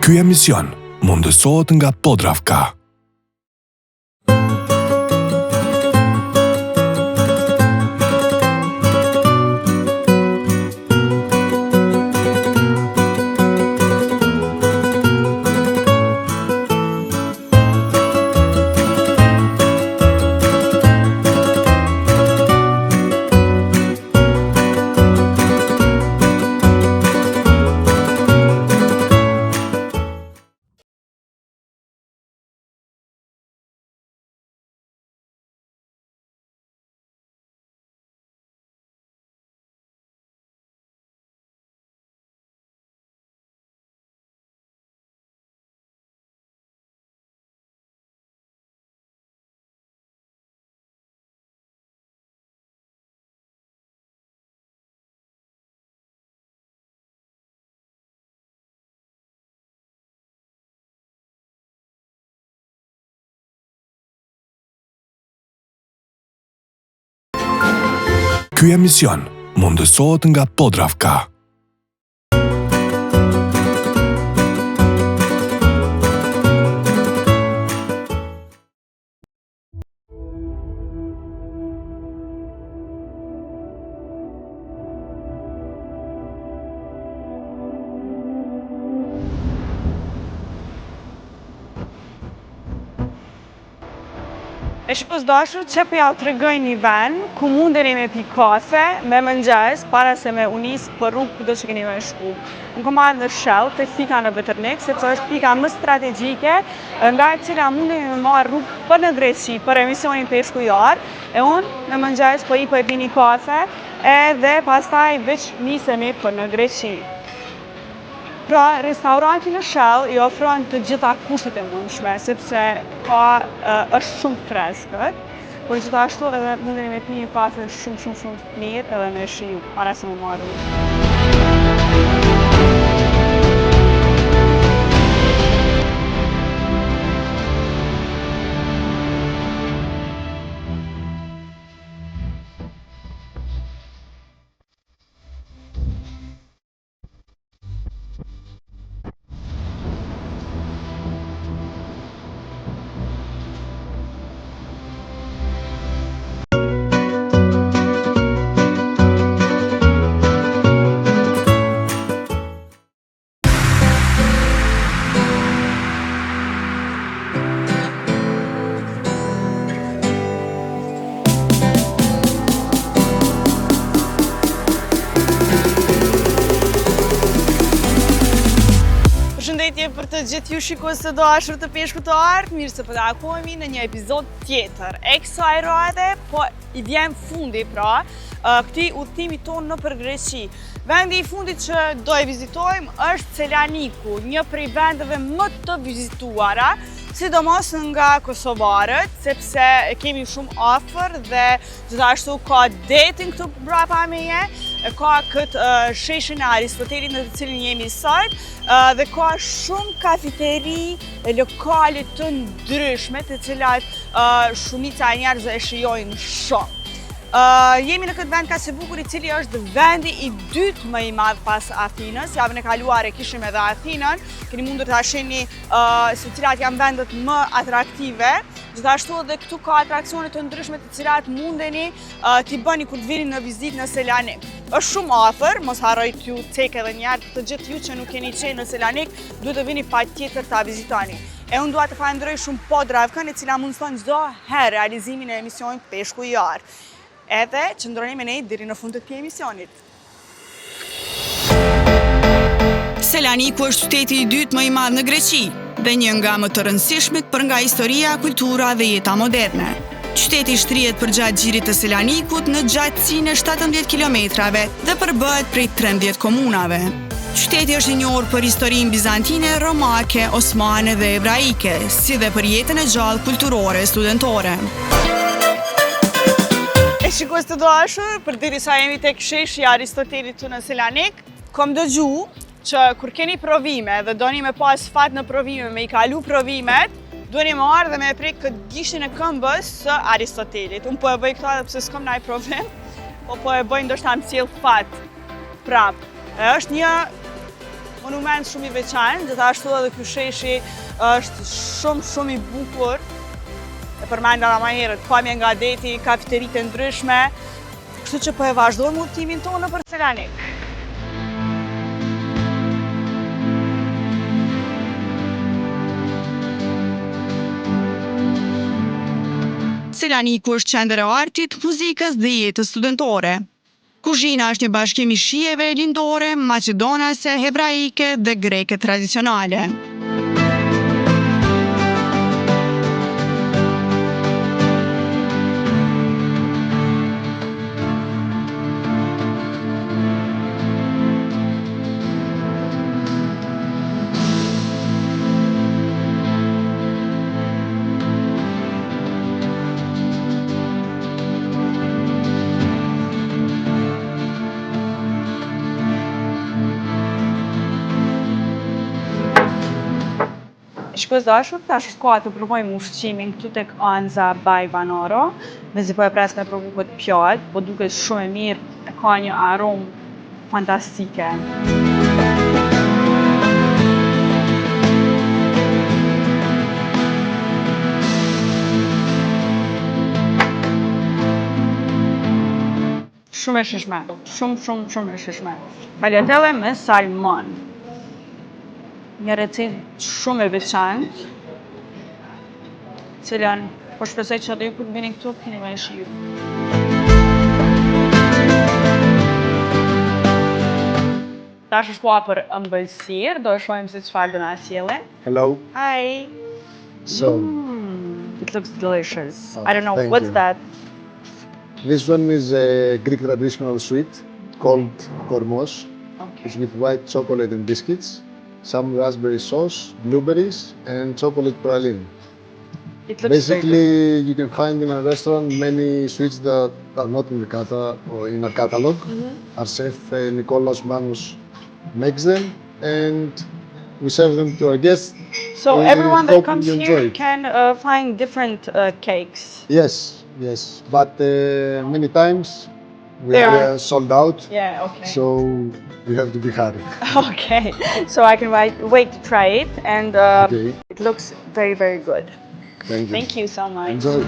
Ky emision mundësohet nga Podravka. Ky emision mundësohet nga Podravka. E shqipës dashur që për ja të regoj një ven ku mundeni me pi kafe, me mëngjes, para se me unis për rrugë kudo që keni me shku. Në komadë në Shell, të pika në Veternik, sepse është pika më strategjike, nga e cila mundeni me marrë rrugë për në Greqi, për emisionin peshkujar, e unë në mëngjes po i po e pi një kafe, edhe pastaj veç nisemi për në Greqi. Pra, restoranti në Shell i ofron të gjitha kushtet e mundshme, sepse është shumë freskët, por gjithashtu edhe mundeni me pi një kafe shumë mirë edhe me shiu, para se me marrë. Përshëndetje për të gjithë ju shikues të dashur të Peshkutar, mirë se po takohemi në një epizod tjetër. E kësaj rade, po i vjen fundi pra këtij udhëtimi tonë nëpër Greqi. Vendi i fundit që do e vizitojmë është Selaniku, një prej vendeve më të vizituara, sidomos nga kosovarët, sepse kemi shumë afër dhe gjithashtu ka detin këtu brapa meje, ka këtë sheshin e Aristotelit në të cilin jemi sot, dhe ka shumë kafeteri e lokale të ndryshme, të cilat shumica e njerëzve e shijojnë shumë. Jemi në këtë vend kaq të bukur, i cili është vendi i dytë më i madh pas Athinës. Javën e kaluar e kishim edhe Athinën, keni mundur ta shihni se cilat janë vendet më atraktive. Gjithashtu edhe këtu ka atraksione të ndryshme të cilat mundeni t'i bëni kur të vini në vizitë në Selanik. Është shumë afër, mos harroj t'ju cek edhe një herë, të gjithë ju që nuk keni qenë në Selanik, duhet të vini patjetër ta vizitoni. E unë dua të falenderoj shumë Podravkën, e cila mundson çdo herë realizimin e emisionit Peshkujar. Edhe qëndroni me ne deri në fund të këtij emisionit. Selaniku është qyteti i dytë më i madh në Greqi dhe një nga më të rëndësishmit për nga historia, kultura dhe jeta moderne. Qyteti shtrihet përgjatë gjirit të Selanikut në gjatësinë e 17 kilometrave dhe përbëhet prej 13 komunave. Qyteti është i njohur për historinë bizantine, romake, osmane dhe hebraike, si dhe për jetën e gjallë kulturore studentore. E shikues të dashur, përderisa jemi tek sheshi i Aristotelit në Selanik, kam dëgju që kur keni provime dhe doni me pas fat në provime, me i kalu provimet, duheni me ardhë dhe me prek këtë gishtin e këmbës së Aristotelit. Unë po e bëj këta dhe pse s'kom ndaj provim, po e bëj ndoshta më sjell fat prap. Është një monument shumë i veçantë, gjithashtu edhe ky sheshi është shumë i bukur. E përmenda më herët, pamje nga deti, kafeteritë e ndryshme, kështu që po e vazhdojmë udhëtimin tonë nëpër Selanik. Selaniku është qendër e artit, muzikës dhe jetës studentore. Kuzhina është një bashkim i shijeve lindore, maqedonase, hebraike dhe greke tradicionale. Shikues dashur, tash është koha të provojmë ushqimin këtu tek Anza by Vanoro. Mezi po e pres me provu këtë pjatë, po duket shumë e mirë, ka një aromë fantastike. Shumë e shishme, shumë e shishme. Tagliatelle me salmon. Një recetë shumë e veçantë, cilën po shpresoj që edhe ju kur vini këtu keni me shiju. Tash është koha për ëmbëlsirë, do e shohim se çfarë do na sjellë. Hello. Hi. So, It looks delicious. Oh, I don't know, thank what's you. that? this one is a Greek traditional sweet called kormos. Okay. It's with white chocolate and biscuits, some raspberry sauce, blueberries, and chocolate praline. It looks very good. Basically, you can find in a restaurant many sweets that are not in the or in our catalog. Our chef Nikolaos Manos makes them, and we serve them to our guests. So We everyone that hope comes you here enjoy it. can find different cakes. Yes, but many times we They are are- sold out, Yeah, okay. so you have to be hurried. Okay, so I can wait to try it, and Okay, it looks very, very good. thank you. Thank you so much. Enjoy.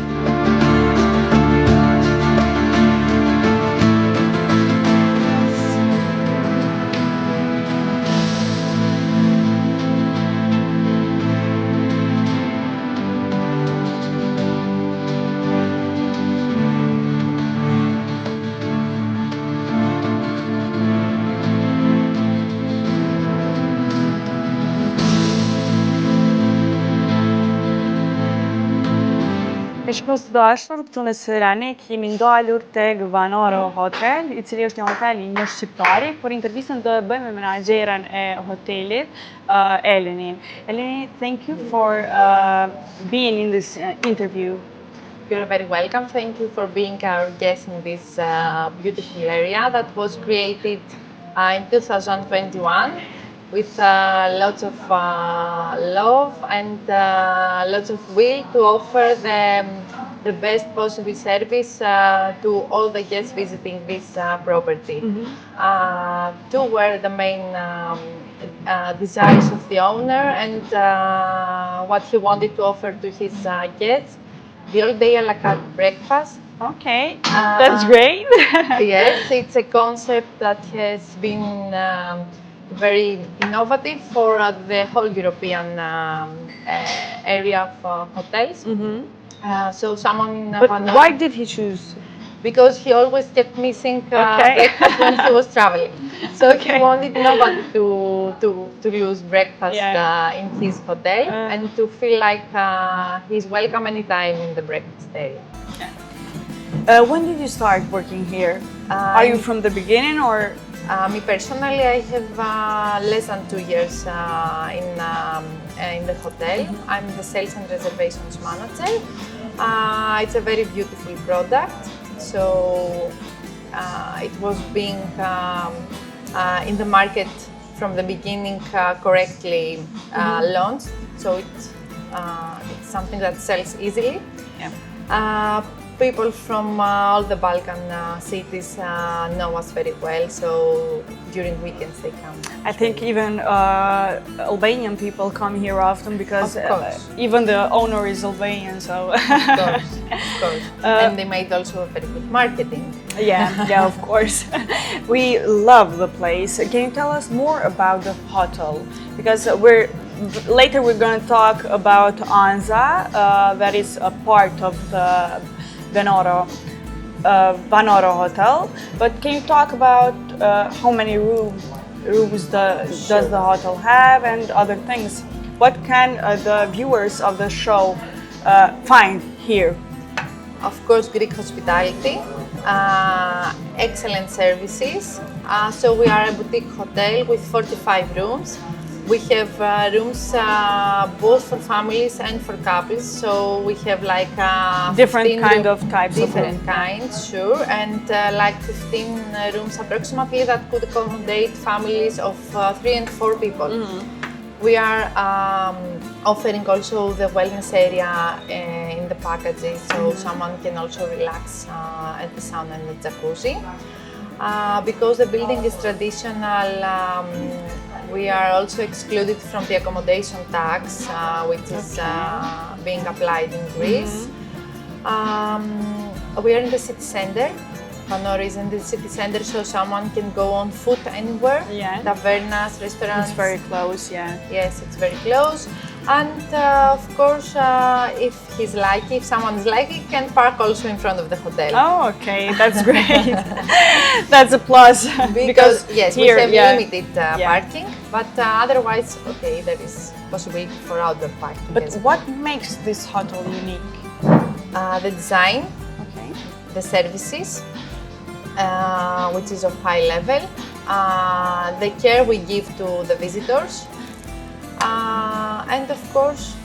E shikos të dashur, këtu në Selanik jemi ndalur tek Vanoro Hotel, i cili është një hotel i një shqiptari, por intervistën do e bëjmë me menaxherën e hotelit, Eleni. Eleni, thank you for being in this interview. You're very welcome. Thank you for being our guest in this beautiful area that was created in 2021 with lots of love and lots of will to offer the best possible service to all the guests visiting this property. Two were the main desires of the owner and what he wanted to offer to his guests. The all-day a la carte breakfast. Okay, that's great. Yes, it's a concept that has been very innovative for the whole European area of hotels. So someone in But Vanoro- why did he choose? Because he always kept missing Okay. breakfast when he was traveling. So Okay. he wanted nobody to lose breakfast Yeah. in his hotel and to feel like he's welcome anytime in the breakfast area. When did you start working here? Are you from the beginning or? Me personally, I have less than 2 years in the hotel. I'm the sales and reservations manager. It's a very beautiful product, so it was being in the market from the beginning correctly launched. So it's something that sells easily. Yeah. people from all the Balkan cities know us very well, so during weekends they come. I think even Albanian people come here often because Of course. even the owner is Albanian, so Of course. And they made also a very good marketing. yeah, of course. We love the place. Can you tell us more about the hotel? Because later we're going to talk about Anza, that is a part of the Vanoro Hotel. But can you talk about how many rooms does the hotel have and other things? What can the viewers of the show find here? Of course, Greek hospitality, excellent services. So we are a boutique hotel with 45 rooms. We have rooms both for families and for couples. So we have like Different 15 kind of types of different rooms. kinds, sure, and like 15 rooms approximately that could accommodate families of 3 and 4 people. We are offering also the wellness area in the packages, so someone can also relax at the sauna and the jacuzzi. Because the building is traditional, we are also excluded from the accommodation tax, which is being applied in Greece. We are in the city center. Vanoro is in the city center, so someone can go on foot anywhere. Yeah. Tavernas, restaurants. It's very close, yeah. Yes, it's very close. And of course, if someone is lucky, he can park also in front of the hotel. Oh, okay, that's great. That's a plus. Because yes, here, we have yeah. limited parking, but otherwise, okay, there is possibility for outdoor parking. But as well. what makes this hotel unique? The design, Okay. the services, which is of high level, the care we give to the visitors, and of course,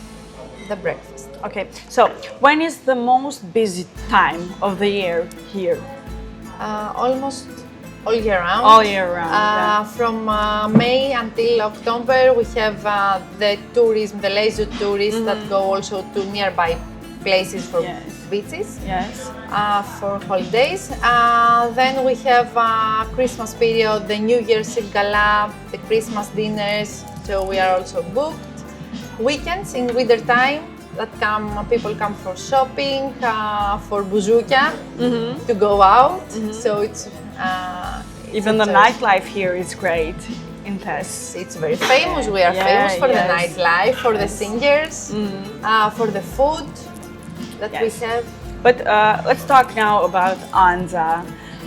the breakfast. Okay, so when is the most busy time of the year here? Almost all year round. All year round, yeah. From May until October, we have the tourism, the leisure tourists that go also to nearby places for Yes. beaches. Yes. For holidays. Then we have Christmas period, the New Year's Eve gala, the Christmas dinners, so we are also booked. Weekends in winter time people come for shopping, for bouzoukia, to go out. So it's Even the a- nightlife here is great in Tess. It's very famous. We are Yeah, famous for the yes. nightlife, for the singers, for the food that we Yes. have. But let's talk now about Anza.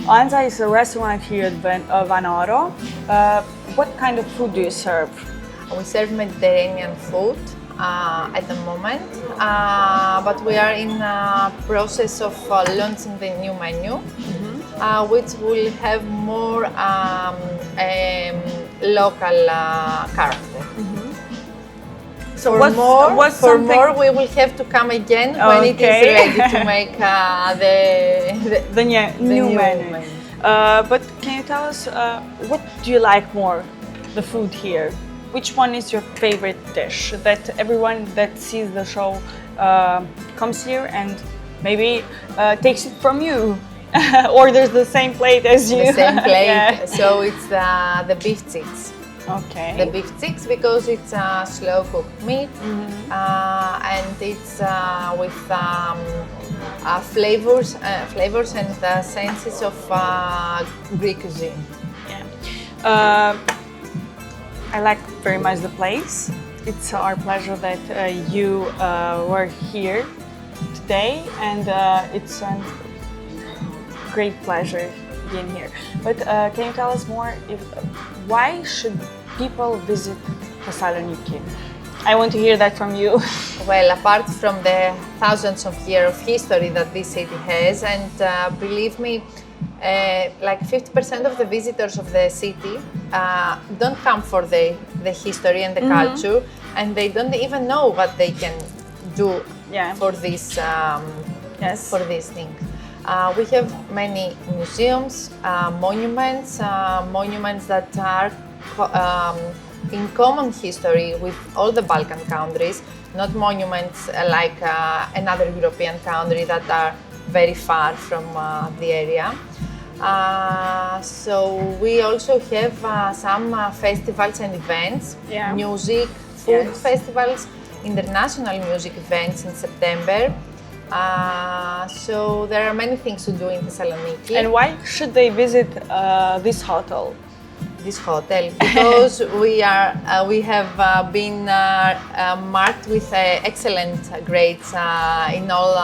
Anza is a restaurant here at Vanoro. What kind of food do you serve? We serve Mediterranean food at the moment, but we are in process of launching the new menu, which will have more local character. So For more, we will have to come again when it is Okay. ready to make The new new menu. menu. But can you tell us what do you like more, the food here? Which one is your favorite dish that everyone that sees the show comes here and maybe takes it from you, orders the same plate as you? the same plate. Yeah. So it's the beef sticks. Okay. The beef sticks because it's slow cooked meat and it's with flavors and the senses of Greek cuisine. Yeah. I like very much the place. It's our pleasure that you were here today, and it's a great pleasure being here. But can you tell us more? Why should people visit Thessaloniki? I want to hear that from you. Well, apart from the thousands of years of history that this city has, and believe me, like 50% of the visitors of the city don't come for the history and the culture, and they don't even know what they can do Yeah. for this Yes. for this thing. We have many museums, monuments that are in common history with all the Balkan countries, not monuments like another European country that are very far from the area. So we also have some festivals and events, Yeah. music, food Yes. festivals, international music events in September. So there are many things to do in Thessaloniki. And why should they visit this hotel? This hotel because we have been marked with excellent grades in all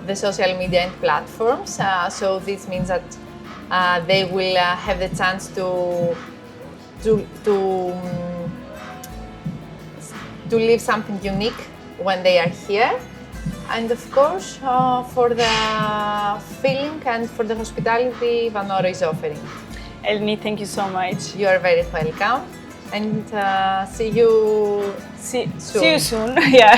the social media and platforms. So this means that they will have the chance to to live something unique when they are here. And of course, for the feeling and for the hospitality Vanoro is offering. Eleni, thank you so much. You are very welcome, and see you See soon. you soon. Yeah.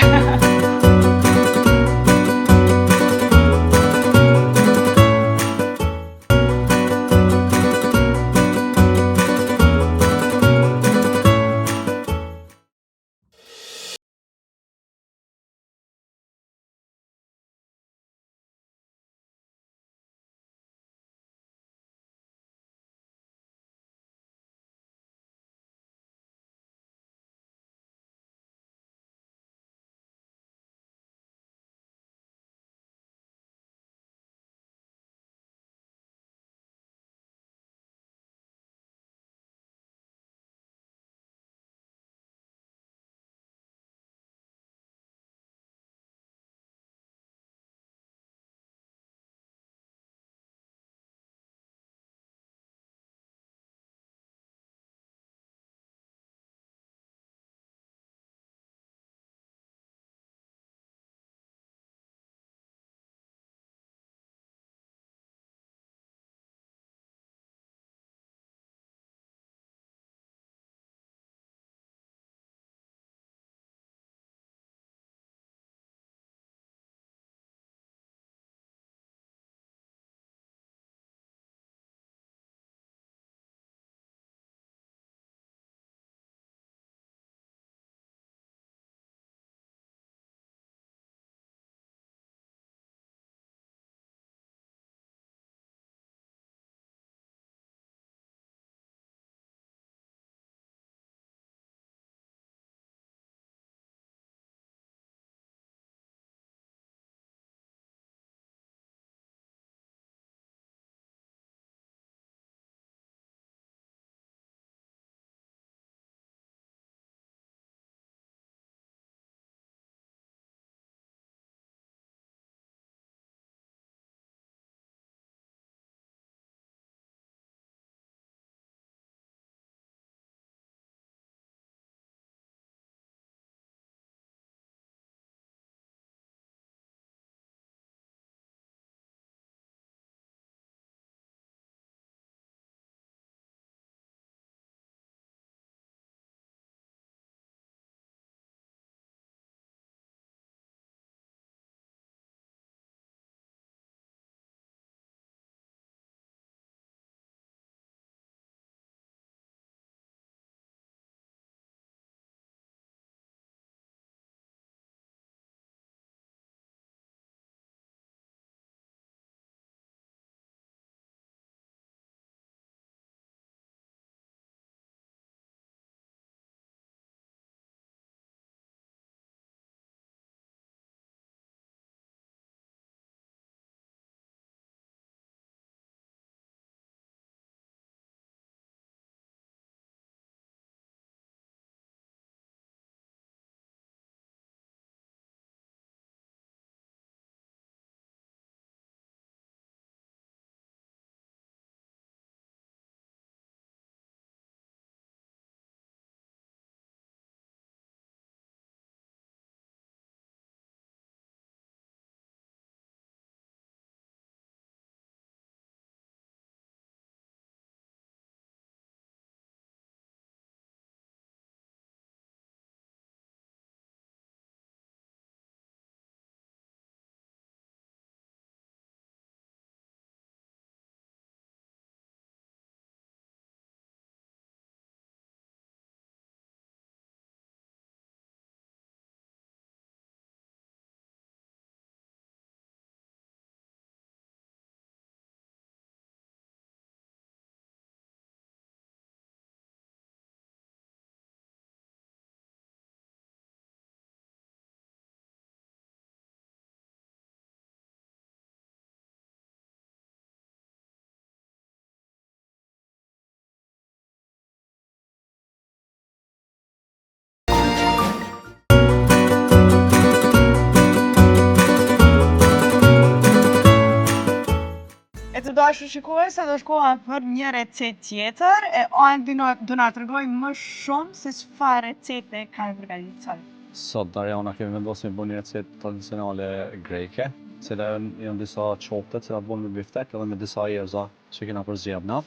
dashur shikues, do shkoha për një recetë tjetër e Andi do na tregoj më shumë se çfarë recete ka përgatitur. Sot Darjana kemi vendosur me bënë një recetë tradicionale greke, cila janë disa çopte që bëhen me biftek edhe me disa erëza që kena përzgjedhur na.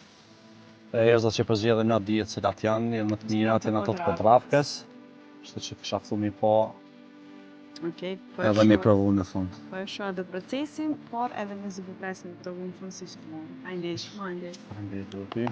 Erëzat që përzgjedhëm na dihet se janë më të mira te ato të podravkës, kështu që kisha filluar po Okej, edhe me provu në fund. po e shoh edhe procesin, por edhe me zgjidhjen e provën fund si shumë. Hajde. Faleminderit ty.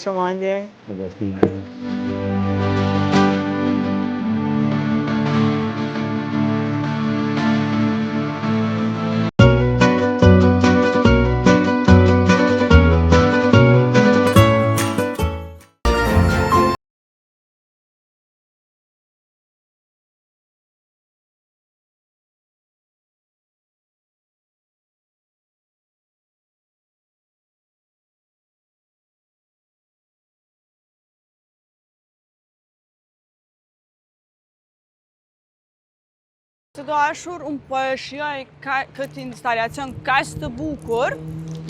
Shumë Andi. Të dashur, unë po e shijoj këtë instalacion kaq të bukur,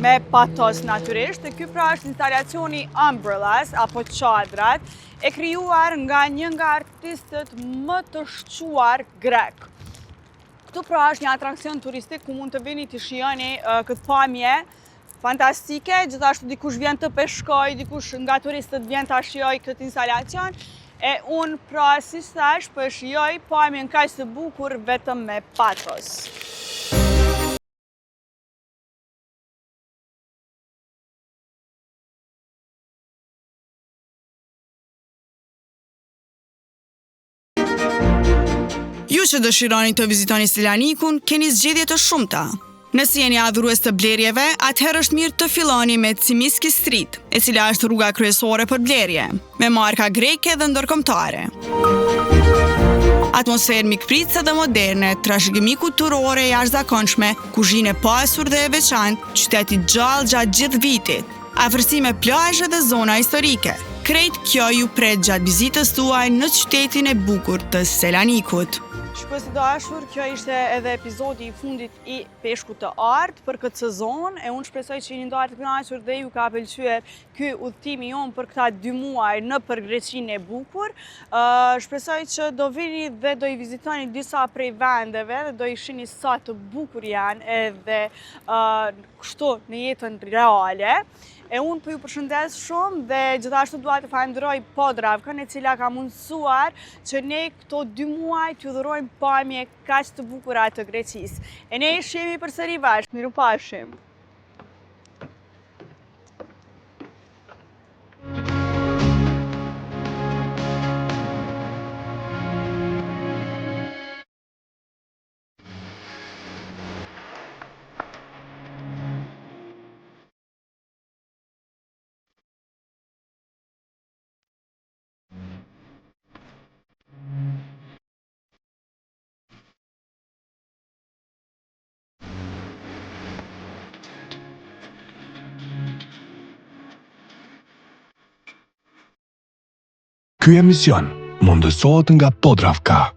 me patos natyrisht, e ky pra është instalacioni Umbrellas, apo çadrat, e krijuar nga një nga artistët më të shquar grek. Këtu pra është një atrakcion turistik ku mund të vini të shijoni këtë pamje fantastike, gjithashtu dikush vjen të peshkoj, dikush nga turistët vjen ta shijoj këtë instalacion. E unë pra si thash po e shijoj pamjen kaq të bukur vetëm me patos. që dëshironi të vizitoni Selanikun, keni zgjedhje të shumta. Nëse jeni adhurues të blerjeve, atëherë është mirë të filloni me Cimiski Street, e cila është rruga kryesore për blerje, me marka greke dhe ndërkombëtare. Atmosferë mikpritëse dhe moderne, trashëgimi kulturore e jashtëzakonshme, kuzhinë e pasur dhe e veçantë, qyteti gjallë gjatë gjithë vitit, afërsi me plazhe dhe zona historike. Krejt kjo ju pret gjatë vizitës tuaj në qytetin e bukur të Selanikut. Shpresoj të dashur, kjo ishte edhe epizodi i fundit i Peshkut të Artë për këtë sezon, e unë shpresoj që jeni ndarë të kënaqur dhe ju ka pëlqyer ky udhëtimi jon për këta 2 muaj në për Greqinë e bukur. Shpresoj që do vini dhe do i vizitoni disa prej vendeve dhe do i shihni sa të bukur janë edhe kështu në jetën reale. E unë po ju përshëndes shumë dhe gjithashtu dua të falenderoj Podravkën, e cila ka mundësuar që ne këto 2 muaj t'ju dhurojmë pamje kaq të bukura të Greqisë. E ne shihemi përsëri bashkë. Mirupafshim. Ky emision mundësohet nga Podravka.